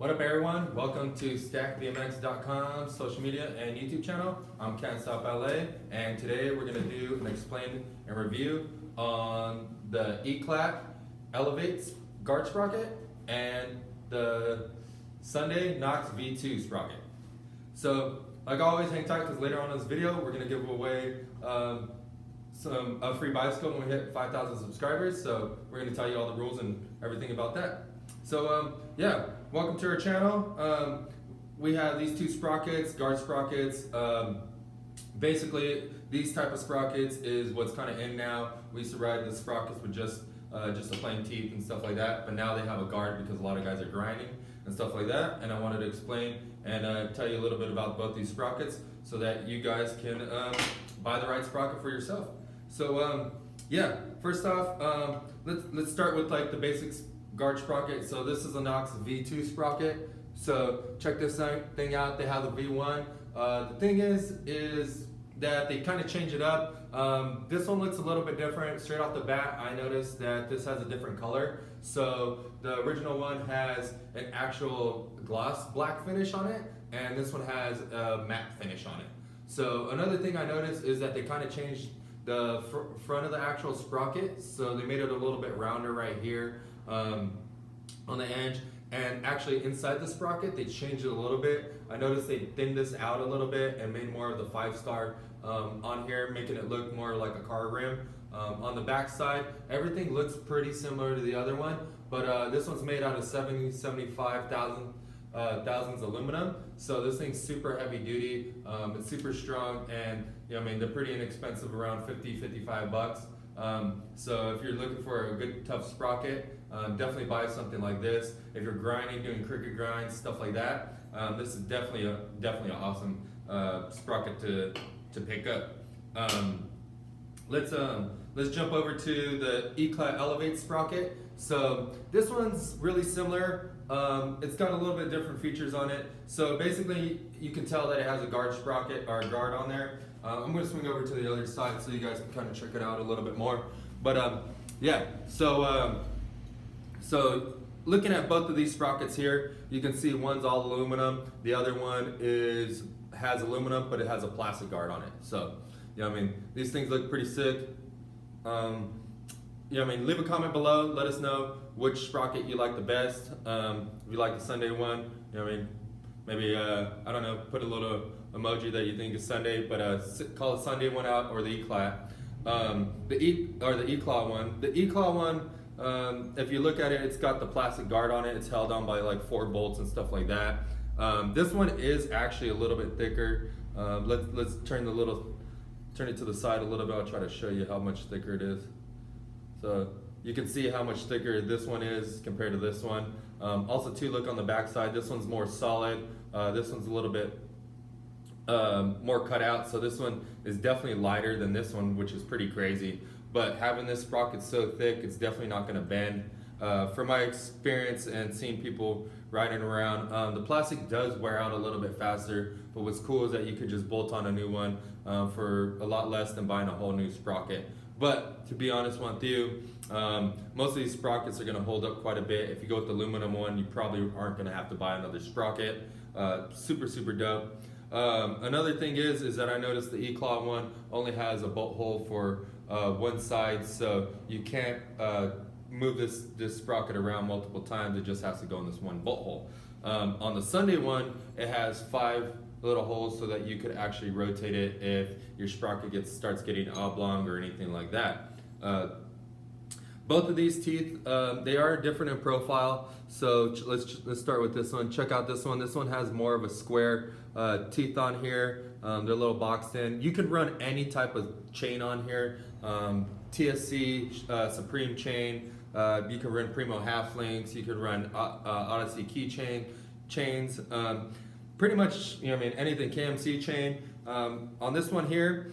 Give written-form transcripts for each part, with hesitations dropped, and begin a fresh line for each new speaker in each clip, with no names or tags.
What up everyone, welcome to stackbmx.com social media and YouTube channel. I'm Knox LA, and today we're going to do an explain and review on the Eclat Elevate guard sprocket and the Sunday Knox V2 sprocket. So like always, hang tight because later on in this video we're going to give away a free bicycle when we hit 5,000 subscribers. So we're going to tell you all the rules and everything about that. So yeah, welcome to our channel. We have these two sprockets, guard sprockets. Basically, these type of sprockets is what's kind of in now. We used to ride the sprockets with just a plain teeth and stuff like that, but now they have a guard because a lot of guys are grinding and stuff like that. And I wanted to explain and tell you a little bit about both these sprockets so that you guys can buy the right sprocket for yourself. So yeah, first off, let's start with like the basics. Guard sprocket. So this is a Knox V2 sprocket. So check this thing out. They have the V1. The thing is that they kind of change it up. This one looks a little bit different. Straight off the bat, I noticed that this has a different color. So the original one has an actual gloss black finish on it, and this one has a matte finish on it. So another thing I noticed is that they kind of changed the front of the actual sprocket. So they made it a little bit rounder right here. On the edge, and actually inside the sprocket they changed it a little bit. I noticed they thinned this out a little bit and made more of the 5-star on here, making it look more like a car rim. On the back side, everything looks pretty similar to the other one, but this one's made out of 75,000 thousands aluminum. So this thing's super heavy duty. It's super strong, and you know, I mean, they're pretty inexpensive, around 50-55 bucks. So if you're looking for a good tough sprocket, definitely buy something like this. If you're grinding, doing cricket grinds, stuff like that, this is definitely an awesome sprocket to pick up. Let's jump over to the Eclat Elevate sprocket. So this one's really similar. It's got a little bit different features on it. So basically, you can tell that it has a guard sprocket or a guard on there. I'm going to swing over to the other side so you guys can kind of check it out a little bit more. But yeah, so looking at both of these sprockets here, you can see one's all aluminum, the other one has aluminum, but it has a plastic guard on it. So, yeah, I mean, these things look pretty sick. Yeah, I mean, leave a comment below, let us know which sprocket you like the best. If you like the Sunday one, you know, I mean, maybe I don't know, put a little emoji that you think is Sunday, but call the Sunday one out, or the Eclat. The Eclat one. The Eclat one, if you look at it, it's got the plastic guard on it. It's held on by like 4 bolts and stuff like that. This one is actually a little bit thicker. Let's turn it to the side a little bit. I'll try to show you how much thicker it is. So you can see how much thicker this one is compared to this one. Also too, look on the back side. This one's more solid. This one's a little bit more cut out. So this one is definitely lighter than this one, which is pretty crazy. But having this sprocket so thick, it's definitely not going to bend. From my experience and seeing people riding around, the plastic does wear out a little bit faster, but what's cool is that you could just bolt on a new one for a lot less than buying a whole new sprocket. But to be honest with you, most of these sprockets are going to hold up quite a bit. If you go with the aluminum one, you probably aren't going to have to buy another sprocket. Super dope. Another thing is that I noticed the Eclat one only has a bolt hole for one side, so you can't move this sprocket around multiple times. It just has to go in this one bolt hole. On the Sunday one, it has 5 little holes so that you could actually rotate it if your sprocket starts getting oblong or anything like that. Both of these teeth, they are different in profile. So let's start with this one. Check out this one. This one has more of a square teeth on here. They're a little boxed in. You can run any type of chain on here. TSC, Supreme chain. You can run Primo half links. You could run Odyssey keychain chains. Pretty much, you know, I mean, anything KMC chain. On this one here,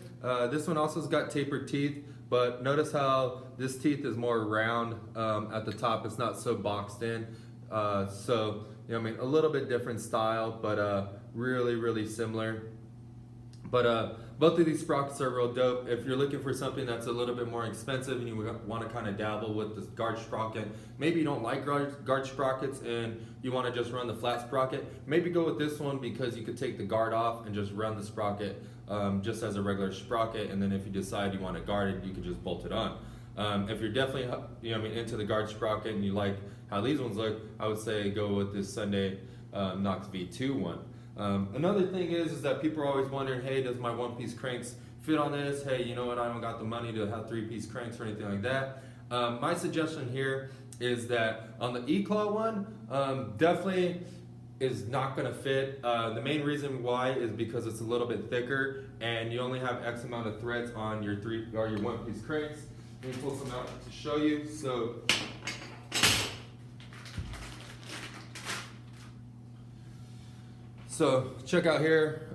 this one also has got tapered teeth. But notice how this teeth is more round at the top. It's not so boxed in. So, you know, I mean, a little bit different style, but really similar. But both of these sprockets are real dope. If you're looking for something that's a little bit more expensive and you want to kind of dabble with the guard sprocket, maybe you don't like guard sprockets and you want to just run the flat sprocket, maybe go with this one because you could take the guard off and just run the sprocket just as a regular sprocket, and then if you decide you want to guard it, you can just bolt it on. If you're definitely into the guard sprocket and you like how these ones look, I would say go with this Sunday Knox V2 one. Another thing is that people are always wondering, hey, does my one-piece cranks fit on this? Hey, you know what, I haven't got the money to have three-piece cranks or anything like that. My suggestion here is that on the Eclat one, definitely is not going to fit. The main reason why is because it's a little bit thicker and you only have X amount of threads on your one-piece cranks. Let me pull some out to show you. So check out here,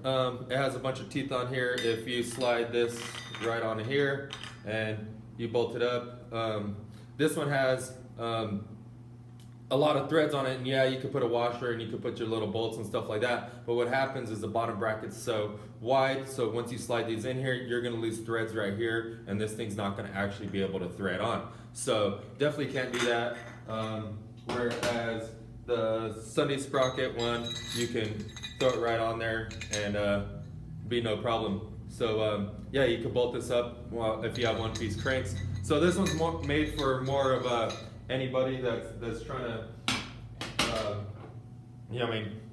it has a bunch of teeth on here. If you slide this right on here and you bolt it up, this one has a lot of threads on it, and yeah, you could put a washer and you could put your little bolts and stuff like that, but what happens is the bottom bracket's so wide, so once you slide these in here, you're gonna lose threads right here, and this thing's not gonna actually be able to thread on. So definitely can't do that. Whereas the Sunday sprocket one, you can throw it right on there and be no problem. So yeah, you can bolt this up if you have one-piece cranks. So this one's made for more of anybody that's trying to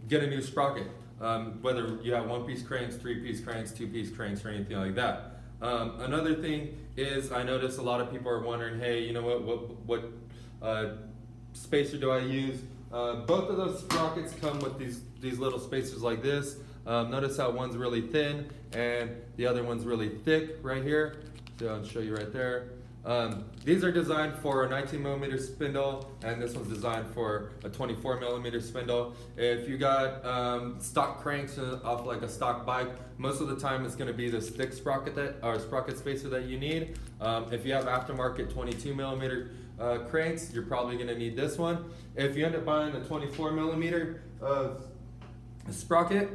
get a new sprocket. Whether you have one-piece cranks, three-piece cranks, two-piece cranks, or anything like that. Another thing is, I notice a lot of people are wondering, hey, you know what spacer do I use? Both of those sprockets come with these little spacers like this. Notice how one's really thin and the other one's really thick right here. So I'll show you right there. These are designed for a 19mm spindle, and this one's designed for a 24mm spindle. If you got stock cranks off like a stock bike, most of the time it's going to be this thick sprocket sprocket spacer that you need. If you have aftermarket 22mm cranks, you're probably going to need this one. If you end up buying a 24mm sprocket,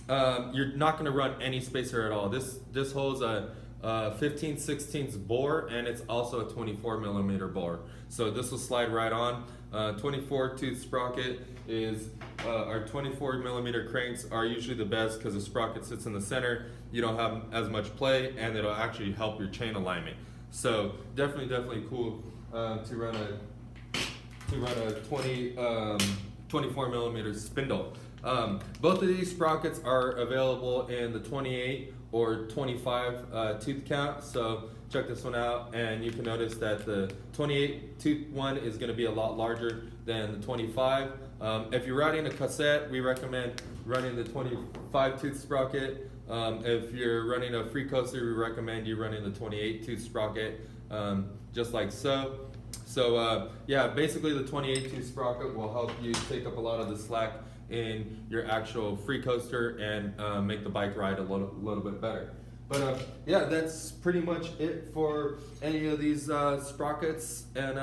you're not going to run any spacer at all. This holds a 15/16 bore, and it's also a 24mm bore. So this will slide right on. 24 tooth sprocket is, our 24mm cranks are usually the best because the sprocket sits in the center. You don't have as much play, and it'll actually help your chain alignment. So definitely cool to run a 24mm spindle. Both of these sprockets are available in the 28 or 25 tooth count, so check this one out, and you can notice that the 28 tooth one is going to be a lot larger than the 25. If you're riding a cassette, we recommend running the 25 tooth sprocket. If you're running a free coaster, we recommend you running the 28 tooth sprocket, just like so. So yeah, basically the 28 tooth sprocket will help you take up a lot of the slack in your actual free coaster and make the bike ride a little bit better. But yeah, that's pretty much it for any of these sprockets, and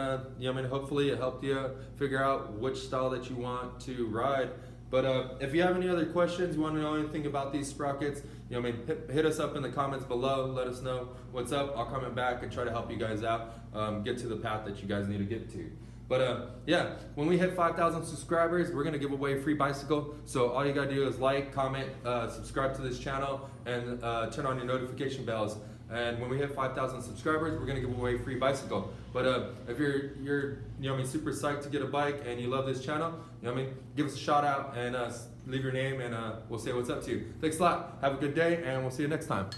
hopefully it helped you figure out which style that you want to ride. But if you have any other questions, you want to know anything about these sprockets, hit us up in the comments below. Let us know what's up. I'll comment back and try to help you guys out, get to the path that you guys need to get to. But yeah, when we hit 5,000 subscribers, we're gonna give away a free bicycle. So all you gotta do is like, comment, subscribe to this channel, and turn on your notification bells. And when we hit 5,000 subscribers, we're gonna give away a free bicycle. But if you're super psyched to get a bike and you love this channel, give us a shout out and leave your name, and we'll say what's up to you. Thanks a lot. Have a good day, and we'll see you next time.